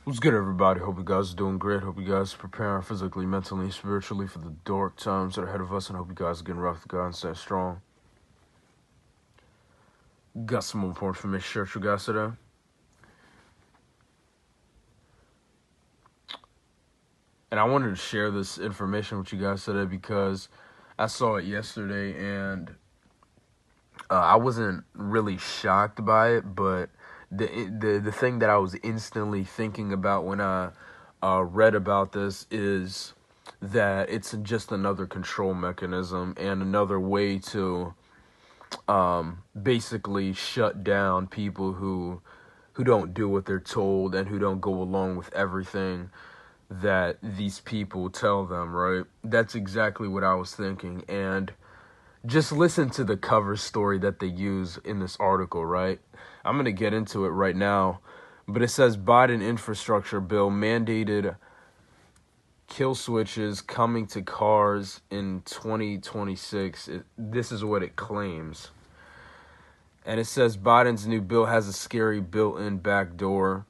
What's good, everybody? Hope you guys are doing great. Hope you guys are preparing physically, mentally, spiritually for the dark times that are ahead of us, and hope you guys are getting rough with God and staying strong. Got some more important information for you guys today. And I wanted to share this information with you guys today because I saw it yesterday, and I wasn't really shocked by it, but the thing that I was instantly thinking about when I read about this is that it's just another control mechanism and another way to basically shut down people who don't do what they're told and who don't go along with everything that these people tell them, right? That's exactly what I was thinking. And just listen to the cover story that they use in this article, right? I'm going to get into it right now. But it says Biden infrastructure bill mandated kill switches coming to cars in 2026. This is what it claims. And it says Biden's new bill has a scary built-in backdoor.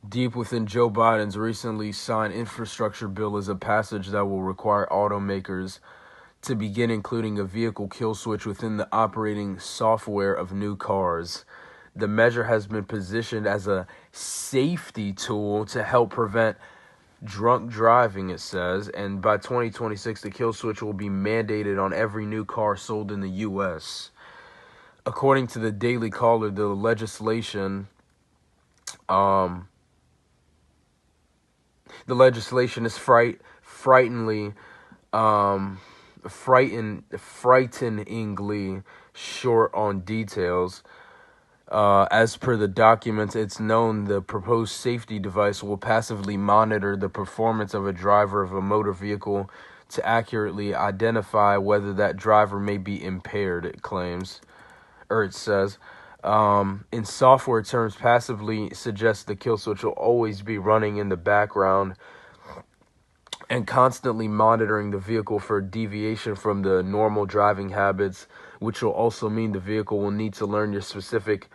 Deep within Joe Biden's recently signed infrastructure bill is a passage that will require automakers to begin including a vehicle kill switch within the operating software of new cars. The measure has been positioned as a safety tool to help prevent drunk driving, it says, and by 2026, the kill switch will be mandated on every new car sold in the U.S. According to the Daily Caller, the legislation is frighteningly short on details. As per the documents, it's known the proposed safety device will passively monitor the performance of a driver of a motor vehicle to accurately identify whether that driver may be impaired, it claims, or it says. In software terms, passively suggests the kill switch will always be running in the background and constantly monitoring the vehicle for deviation from the normal driving habits, which will also mean the vehicle will need to learn your specific,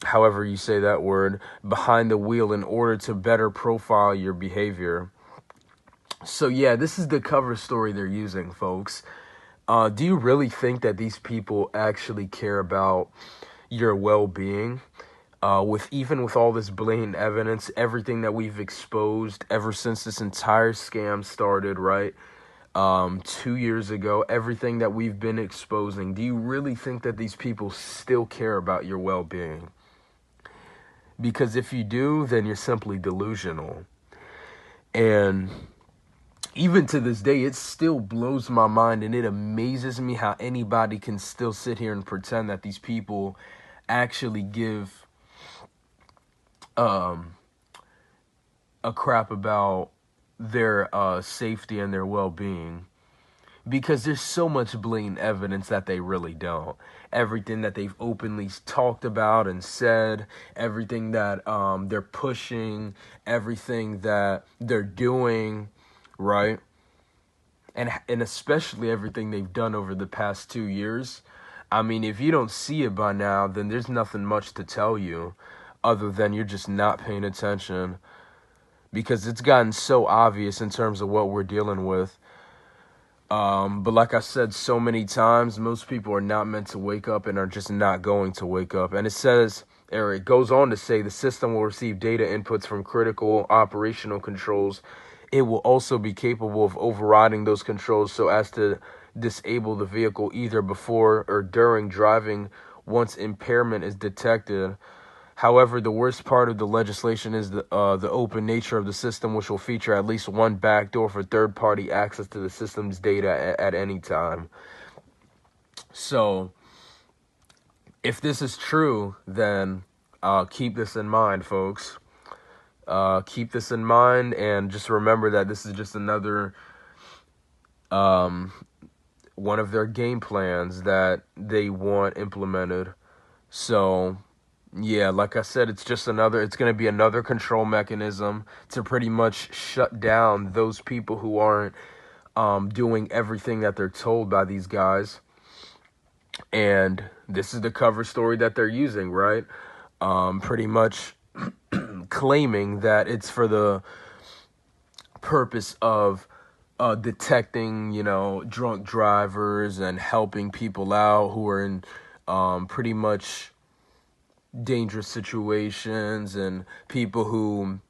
however you say that word, behind the wheel in order to better profile your behavior. So yeah, this is the cover story they're using, folks. Do you really think that these people actually care about your well-being? With all this blatant evidence, everything that we've exposed ever since this entire scam started, right? 2 years ago, everything that we've been exposing, do you really think that these people still care about your well-being? Because if you do, then you're simply delusional. And even to this day, it still blows my mind, and it amazes me how anybody can still sit here and pretend that these people actually give a crap about their safety and their well-being, because there's so much blatant evidence that they really don't. Everything that they've openly talked about and said, everything that they're pushing, everything that they're doing, right? And especially everything they've done over the past 2 years. I mean, if you don't see it by now, then there's nothing much to tell you other than you're just not paying attention, because it's gotten so obvious in terms of what we're dealing with. But like I said so many times, most people are not meant to wake up and are just not going to wake up. And it goes on to say the system will receive data inputs from critical operational controls. It will also be capable of overriding those controls so as to disable the vehicle either before or during driving once impairment is detected. However, the worst part of the legislation is the open nature of the system, which will feature at least one backdoor for third-party access to the system's data at any time. So, if this is true, then keep this in mind, folks. Keep this in mind, and just remember that this is just another one of their game plans that they want implemented. So yeah, like I said, it's going to be another control mechanism to pretty much shut down those people who aren't doing everything that they're told by these guys. And this is the cover story that they're using, right? pretty much claiming that it's for the purpose of detecting, drunk drivers and helping people out who are in pretty much dangerous situations, and people who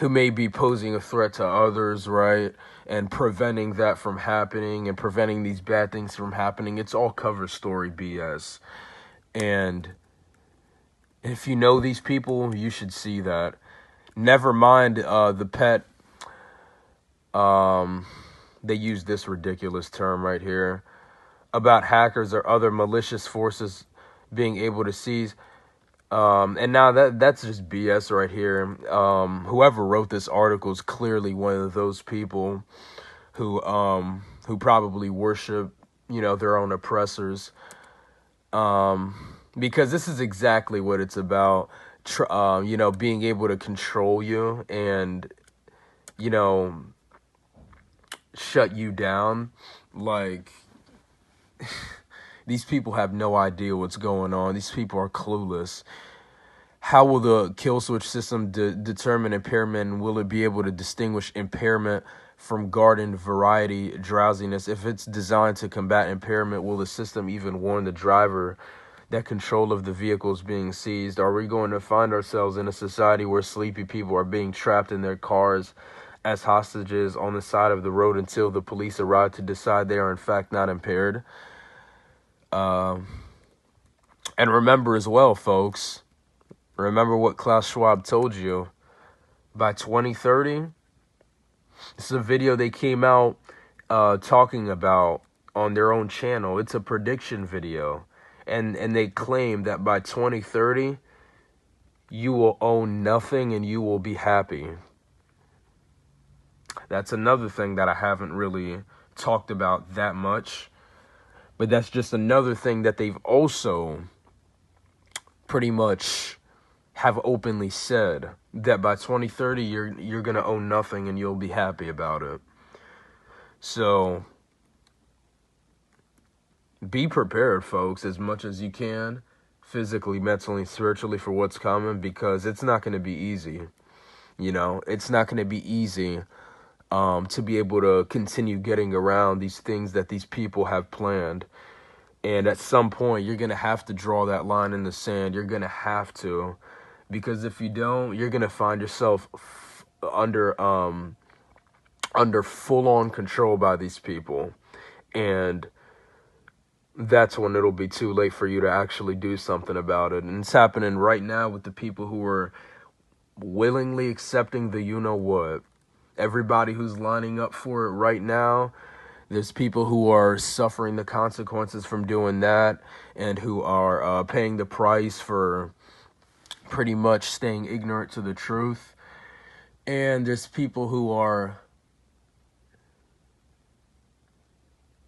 may be posing a threat to others, right? And preventing that from happening and preventing these bad things from happening. It's all cover story BS. And if you know these people, you should see that. Never mind the pet. They use this ridiculous term right here about hackers or other malicious forces being able to seize. And now that's just BS right here. Whoever wrote this article is clearly one of those people who probably worship, their own oppressors. Because this is exactly what it's about. Being able to control you and, shut you down. Like, these people have no idea what's going on. These people are clueless. How will the kill switch system determine impairment? Will it be able to distinguish impairment from garden variety drowsiness? If it's designed to combat impairment, will the system even warn the driver that control of the vehicle is being seized? Are we going to find ourselves in a society where sleepy people are being trapped in their cars as hostages on the side of the road until the police arrive to decide they are in fact not impaired? And remember as well, folks, remember what Klaus Schwab told you. By 2030, this is a video they came out talking about on their own channel. It's a prediction video. And they claim that by 2030, you will own nothing and you will be happy. That's another thing that I haven't really talked about that much. But that's just another thing that they've also pretty much have openly said, that by 2030 you're going to own nothing and you'll be happy about it. So be prepared, folks, as much as you can, physically, mentally, spiritually, for what's coming, because it's not going to be easy. It's not going to be easy to be able to continue getting around these things that these people have planned. And at some point, you're going to have to draw that line in the sand. You're going to have to, because if you don't, you're going to find yourself under full-on control by these people. And that's when it'll be too late for you to actually do something about it. And it's happening right now with the people who are willingly accepting the you-know-what. Everybody who's lining up for it right now, there's people who are suffering the consequences from doing that and who are paying the price for pretty much staying ignorant to the truth. And there's people who are,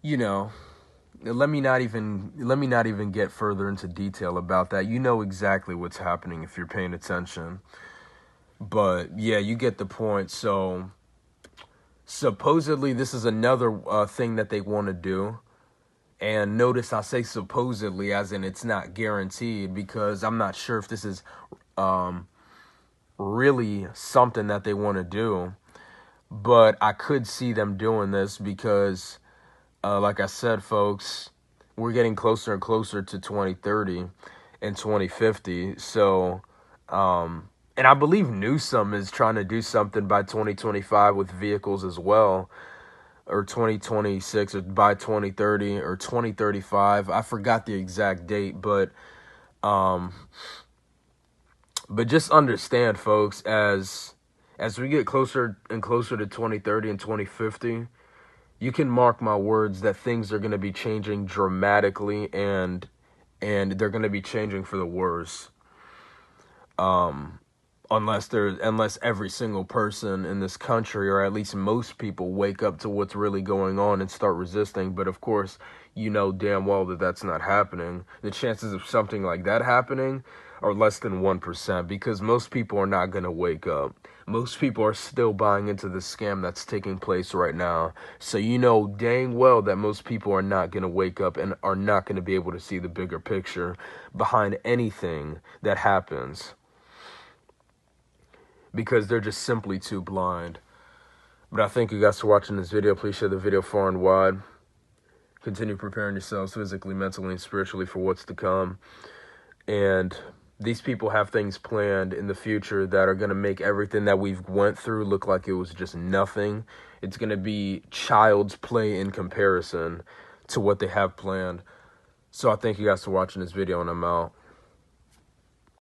let me not even get further into detail about that. You know exactly what's happening if you're paying attention. But yeah, you get the point. So supposedly this is another thing that they want to do. And notice I say supposedly as in it's not guaranteed, because I'm not sure if this is really something that they want to do. But I could see them doing this because, like I said, folks, we're getting closer and closer to 2030 and 2050. So, and I believe Newsom is trying to do something by 2025 with vehicles as well, or 2026, or by 2030 or 2035. I forgot the exact date, but just understand, folks, as we get closer and closer to 2030 and 2050, you can mark my words that things are going to be changing dramatically, and they're going to be changing for the worse. Unless every single person in this country, or at least most people, wake up to what's really going on and start resisting. But of course, you know damn well that that's not happening. The chances of something like that happening or less than 1%, because most people are not going to wake up. Most people are still buying into the scam that's taking place right now. So you know dang well that most people are not going to wake up and are not going to be able to see the bigger picture behind anything that happens, because they're just simply too blind. But I thank you guys for watching this video. Please share the video far and wide. Continue preparing yourselves physically, mentally, and spiritually for what's to come. And these people have things planned in the future that are going to make everything that we've went through look like it was just nothing. It's going to be child's play in comparison to what they have planned. So I thank you guys for watching this video, and I'm out.